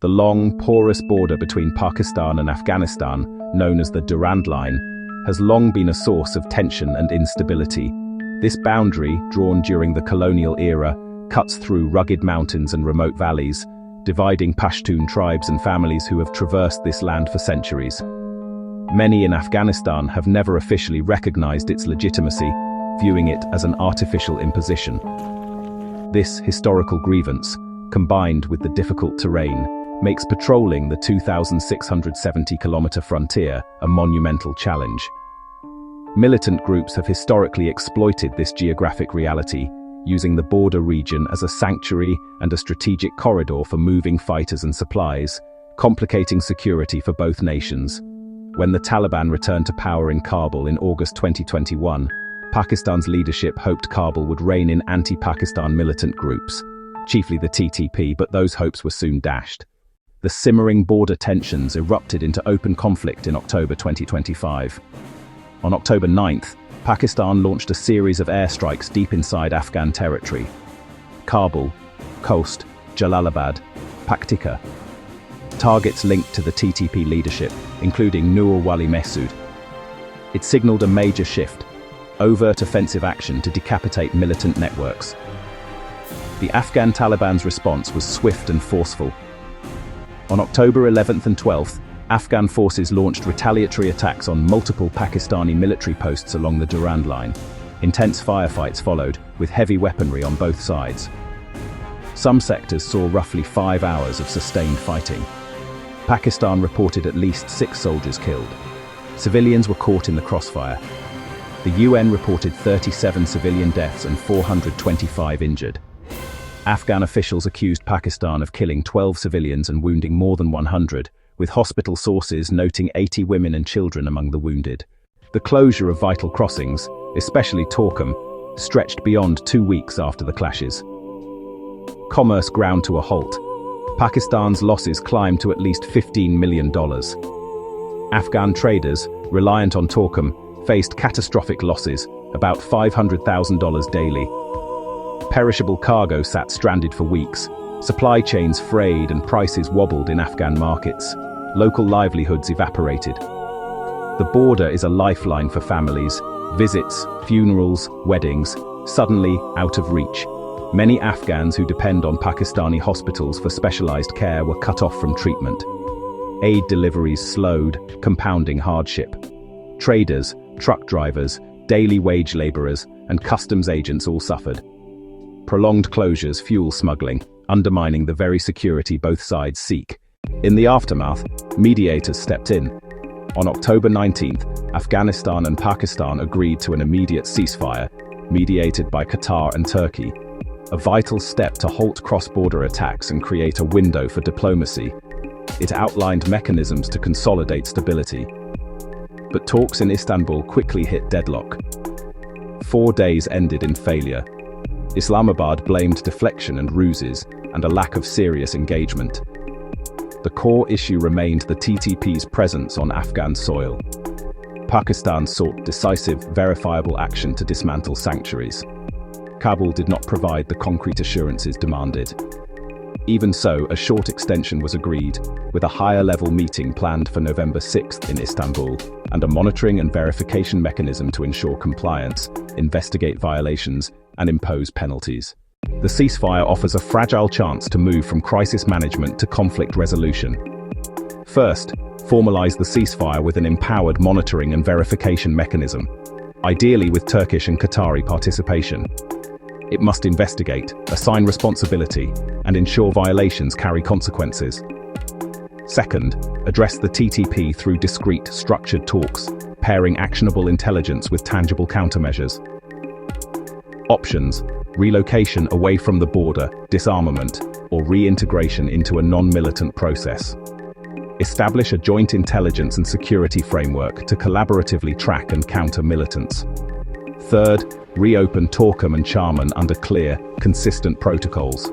The long, porous border between Pakistan and Afghanistan, known as the Durand Line, has long been a source of tension and instability. This boundary, drawn during the colonial era, cuts through rugged mountains and remote valleys, dividing Pashtun tribes and families who have traversed this land for centuries. Many in Afghanistan have never officially recognized its legitimacy, viewing it as an artificial imposition. This historical grievance, combined with the difficult terrain, makes patrolling the 2,670-kilometer frontier a monumental challenge. Militant groups have historically exploited this geographic reality, using the border region as a sanctuary and a strategic corridor for moving fighters and supplies, complicating security for both nations. When the Taliban returned to power in Kabul in August 2021, Pakistan's leadership hoped Kabul would rein in anti-Pakistan militant groups, chiefly the TTP, but those hopes were soon dashed. The simmering border tensions erupted into open conflict in October 2025. On October 9th, Pakistan launched a series of airstrikes deep inside Afghan territory. Kabul, Khost, Jalalabad, Paktika. Targets linked to the TTP leadership, including Nur Wali Mehsud. It signaled a major shift, overt offensive action to decapitate militant networks. The Afghan Taliban's response was swift and forceful. On October 11th and 12th, Afghan forces launched retaliatory attacks on multiple Pakistani military posts along the Durand Line. Intense firefights followed, with heavy weaponry on both sides. Some sectors saw roughly 5 hours of sustained fighting. Pakistan reported at least 6 soldiers killed. Civilians were caught in the crossfire. The UN reported 37 civilian deaths and 425 injured. Afghan officials accused Pakistan of killing 12 civilians and wounding more than 100, with hospital sources noting 80 women and children among the wounded. The closure of vital crossings, especially Torkham, stretched beyond 2 weeks after the clashes. Commerce ground to a halt. Pakistan's losses climbed to at least $15 million. Afghan traders, reliant on Torkham, faced catastrophic losses, about $500,000 daily. Perishable cargo sat stranded for weeks. Supply chains frayed and prices wobbled in Afghan markets. Local livelihoods evaporated. The border is a lifeline for families. Visits, funerals, weddings, suddenly out of reach. Many Afghans who depend on Pakistani hospitals for specialized care were cut off from treatment. Aid deliveries slowed, compounding hardship. Traders, truck drivers, daily wage laborers, and customs agents all suffered. Prolonged closures fuel smuggling, undermining the very security both sides seek. In the aftermath, mediators stepped in. On October 19th, Afghanistan and Pakistan agreed to an immediate ceasefire, mediated by Qatar and Turkey. A vital step to halt cross-border attacks and create a window for diplomacy. It outlined mechanisms to consolidate stability. But talks in Istanbul quickly hit deadlock. 4 days ended in failure. Islamabad blamed deflection and ruses, and a lack of serious engagement. The core issue remained the TTP's presence on Afghan soil. Pakistan sought decisive, verifiable action to dismantle sanctuaries. Kabul did not provide the concrete assurances demanded. Even so, a short extension was agreed, with a higher-level meeting planned for November 6th in Istanbul, and a monitoring and verification mechanism to ensure compliance, investigate violations, and impose penalties. The ceasefire offers a fragile chance to move from crisis management to conflict resolution. First, formalize the ceasefire with an empowered monitoring and verification mechanism, ideally with Turkish and Qatari participation. It must investigate, assign responsibility, and ensure violations carry consequences. Second, address the TTP through discrete, structured talks, pairing actionable intelligence with tangible countermeasures. Options: relocation away from the border, disarmament, or reintegration into a non-militant process. Establish a joint intelligence and security framework to collaboratively track and counter militants. Third, reopen Torkham and Charman under clear, consistent protocols.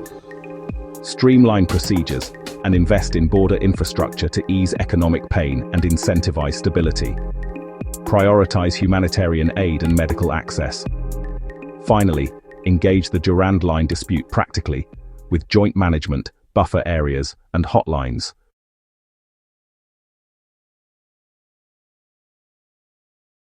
Streamline procedures and invest in border infrastructure to ease economic pain and incentivize stability. Prioritize humanitarian aid and medical access. Finally, engage the Durand Line dispute practically, with joint management, buffer areas, and hotlines.